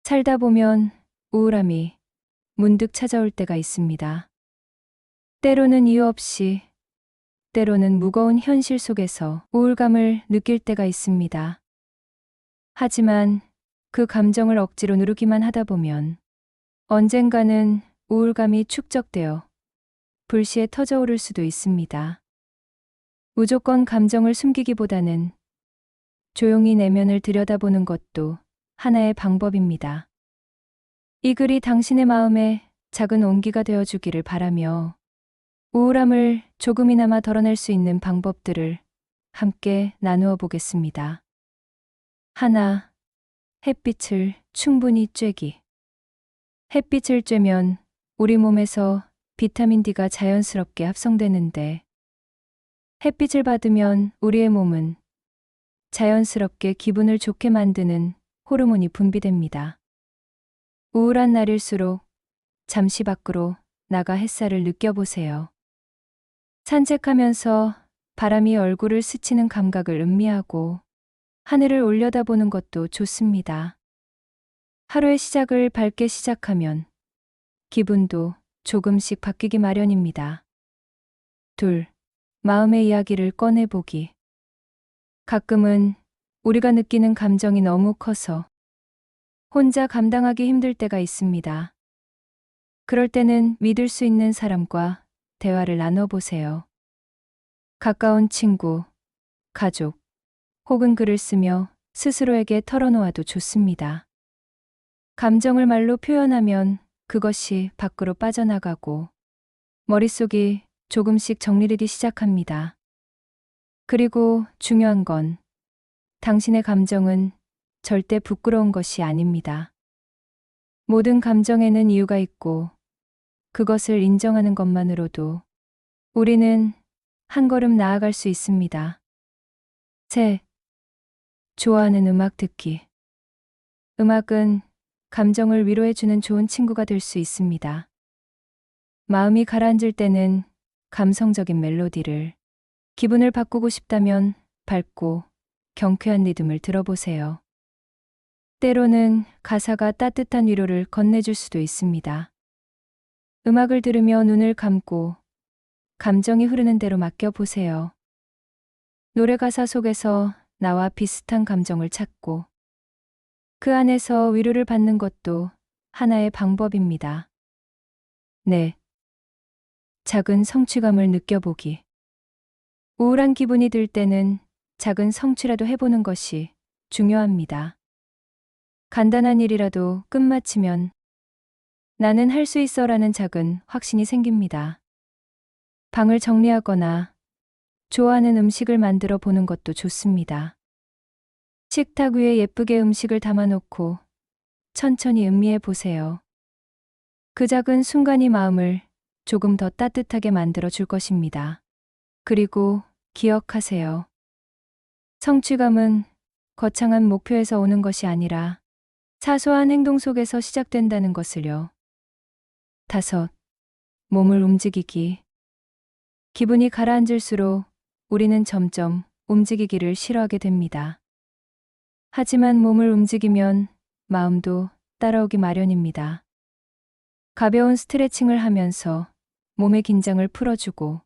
살다 보면 우울함이 문득 찾아올 때가 있습니다. 때로는 이유 없이, 때로는 무거운 현실 속에서 우울감을 느낄 때가 있습니다. 하지만 그 감정을 억지로 누르기만 하다 보면 언젠가는 우울감이 축적되어 불시에 터져오를 수도 있습니다. 무조건 감정을 숨기기보다는 조용히 내면을 들여다보는 것도 하나의 방법입니다. 이 글이 당신의 마음에 작은 온기가 되어주기를 바라며 우울함을 조금이나마 덜어낼 수 있는 방법들을 함께 나누어 보겠습니다. 하나, 햇빛을 충분히 쬐기. 햇빛을 쬐면 우리 몸에서 비타민 D가 자연스럽게 합성되는데, 햇빛을 받으면 우리의 몸은 자연스럽게 기분을 좋게 만드는 호르몬이 분비됩니다. 우울한 날일수록 잠시 밖으로 나가 햇살을 느껴보세요. 산책하면서 바람이 얼굴을 스치는 감각을 음미하고 하늘을 올려다보는 것도 좋습니다. 하루의 시작을 밝게 시작하면 기분도 조금씩 바뀌기 마련입니다. 둘, 마음의 이야기를 꺼내보기. 가끔은 우리가 느끼는 감정이 너무 커서 혼자 감당하기 힘들 때가 있습니다. 그럴 때는 믿을 수 있는 사람과 대화를 나눠보세요. 가까운 친구, 가족, 혹은 글을 쓰며 스스로에게 털어놓아도 좋습니다. 감정을 말로 표현하면 그것이 밖으로 빠져나가고 머릿속이 조금씩 정리되기 시작합니다. 그리고 중요한 건 당신의 감정은 절대 부끄러운 것이 아닙니다. 모든 감정에는 이유가 있고 그것을 인정하는 것만으로도 우리는 한 걸음 나아갈 수 있습니다. 셋, 좋아하는 음악 듣기. 음악은 감정을 위로해주는 좋은 친구가 될 수 있습니다. 마음이 가라앉을 때는 감성적인 멜로디를, 기분을 바꾸고 싶다면 밝고 경쾌한 리듬을 들어보세요. 때로는 가사가 따뜻한 위로를 건네줄 수도 있습니다. 음악을 들으며 눈을 감고 감정이 흐르는 대로 맡겨보세요. 노래 가사 속에서 나와 비슷한 감정을 찾고 그 안에서 위로를 받는 것도 하나의 방법입니다. 네. 작은 성취감을 느껴보기. 우울한 기분이 들 때는 작은 성취라도 해보는 것이 중요합니다. 간단한 일이라도 끝마치면 나는 할 수 있어라는 작은 확신이 생깁니다. 방을 정리하거나 좋아하는 음식을 만들어 보는 것도 좋습니다. 식탁 위에 예쁘게 음식을 담아놓고 천천히 음미해 보세요. 그 작은 순간이 마음을 조금 더 따뜻하게 만들어 줄 것입니다. 그리고 기억하세요. 성취감은 거창한 목표에서 오는 것이 아니라 사소한 행동 속에서 시작된다는 것을요. 다섯, 몸을 움직이기. 기분이 가라앉을수록 우리는 점점 움직이기를 싫어하게 됩니다. 하지만 몸을 움직이면 마음도 따라오기 마련입니다. 가벼운 스트레칭을 하면서 몸의 긴장을 풀어주고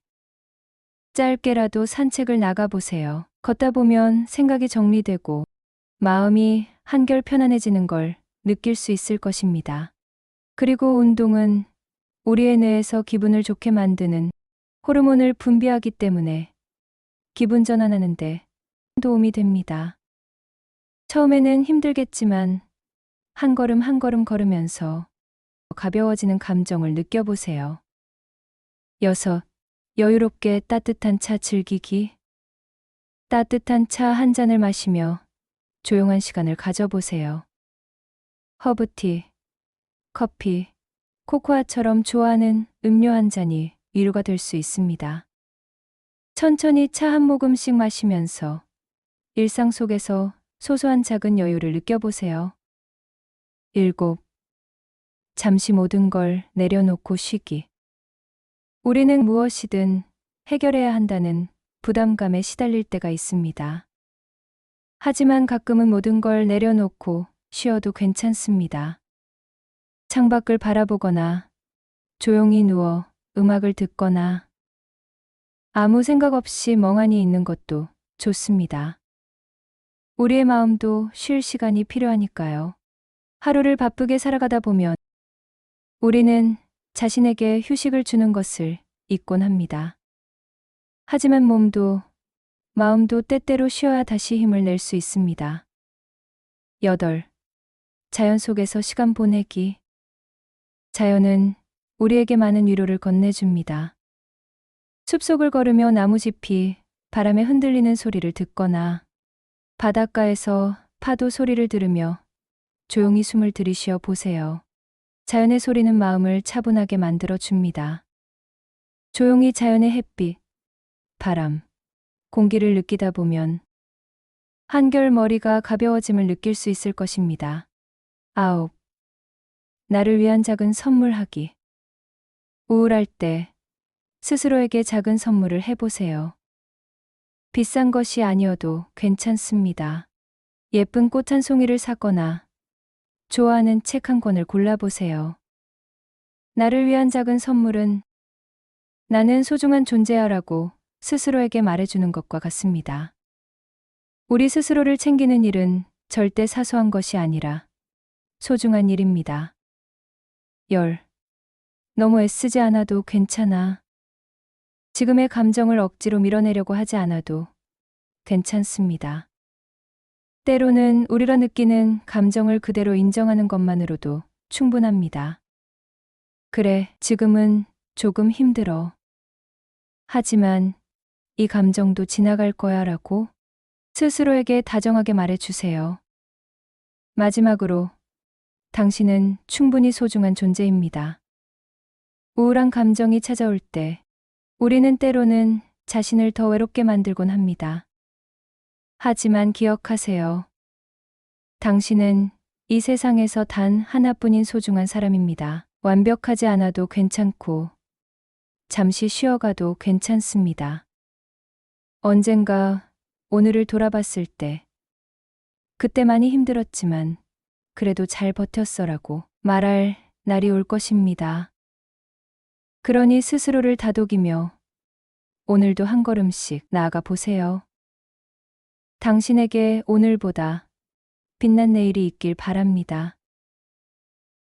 짧게라도 산책을 나가보세요. 걷다 보면 생각이 정리되고 마음이 한결 편안해지는 걸 느낄 수 있을 것입니다. 그리고 운동은 우리의 뇌에서 기분을 좋게 만드는 호르몬을 분비하기 때문에 기분 전환하는 데 도움이 됩니다. 처음에는 힘들겠지만 한 걸음 한 걸음 걸으면서 가벼워지는 감정을 느껴보세요. 여섯, 여유롭게 따뜻한 차 즐기기. 따뜻한 차 한 잔을 마시며 조용한 시간을 가져보세요. 허브티, 커피, 코코아처럼 좋아하는 음료 한 잔이 위로가 될 수 있습니다. 천천히 차 한 모금씩 마시면서 일상 속에서 소소한 작은 여유를 느껴보세요. 일곱, 잠시 모든 걸 내려놓고 쉬기. 우리는 무엇이든 해결해야 한다는 부담감에 시달릴 때가 있습니다. 하지만 가끔은 모든 걸 내려놓고 쉬어도 괜찮습니다. 창밖을 바라보거나 조용히 누워 음악을 듣거나 아무 생각 없이 멍하니 있는 것도 좋습니다. 우리의 마음도 쉴 시간이 필요하니까요. 하루를 바쁘게 살아가다 보면 우리는 자신에게 휴식을 주는 것을 잊곤 합니다. 하지만 몸도 마음도 때때로 쉬어야 다시 힘을 낼 수 있습니다. 8. 자연 속에서 시간 보내기. 자연은 우리에게 많은 위로를 건네줍니다. 숲속을 걸으며 나무짚이 바람에 흔들리는 소리를 듣거나 바닷가에서 파도 소리를 들으며 조용히 숨을 들이쉬어 보세요. 자연의 소리는 마음을 차분하게 만들어 줍니다. 조용히 자연의 햇빛, 바람, 공기를 느끼다 보면 한결 머리가 가벼워짐을 느낄 수 있을 것입니다. 9. 나를 위한 작은 선물하기. 우울할 때 스스로에게 작은 선물을 해보세요. 비싼 것이 아니어도 괜찮습니다. 예쁜 꽃 한 송이를 사거나 좋아하는 책 한 권을 골라보세요. 나를 위한 작은 선물은 나는 소중한 존재야라고 스스로에게 말해주는 것과 같습니다. 우리 스스로를 챙기는 일은 절대 사소한 것이 아니라 소중한 일입니다. 10. 너무 애쓰지 않아도 괜찮아. 지금의 감정을 억지로 밀어내려고 하지 않아도 괜찮습니다. 때로는 우리가 느끼는 감정을 그대로 인정하는 것만으로도 충분합니다. 그래, 지금은 조금 힘들어. 하지만 이 감정도 지나갈 거야 라고 스스로에게 다정하게 말해주세요. 마지막으로, 당신은 충분히 소중한 존재입니다. 우울한 감정이 찾아올 때 우리는 때로는 자신을 더 외롭게 만들곤 합니다. 하지만 기억하세요. 당신은 이 세상에서 단 하나뿐인 소중한 사람입니다. 완벽하지 않아도 괜찮고 잠시 쉬어가도 괜찮습니다. 언젠가 오늘을 돌아봤을 때 그때 많이 힘들었지만 그래도 잘 버텼어라고 말할 날이 올 것입니다. 그러니 스스로를 다독이며 오늘도 한 걸음씩 나아가 보세요. 당신에게 오늘보다 빛난 내일이 있길 바랍니다.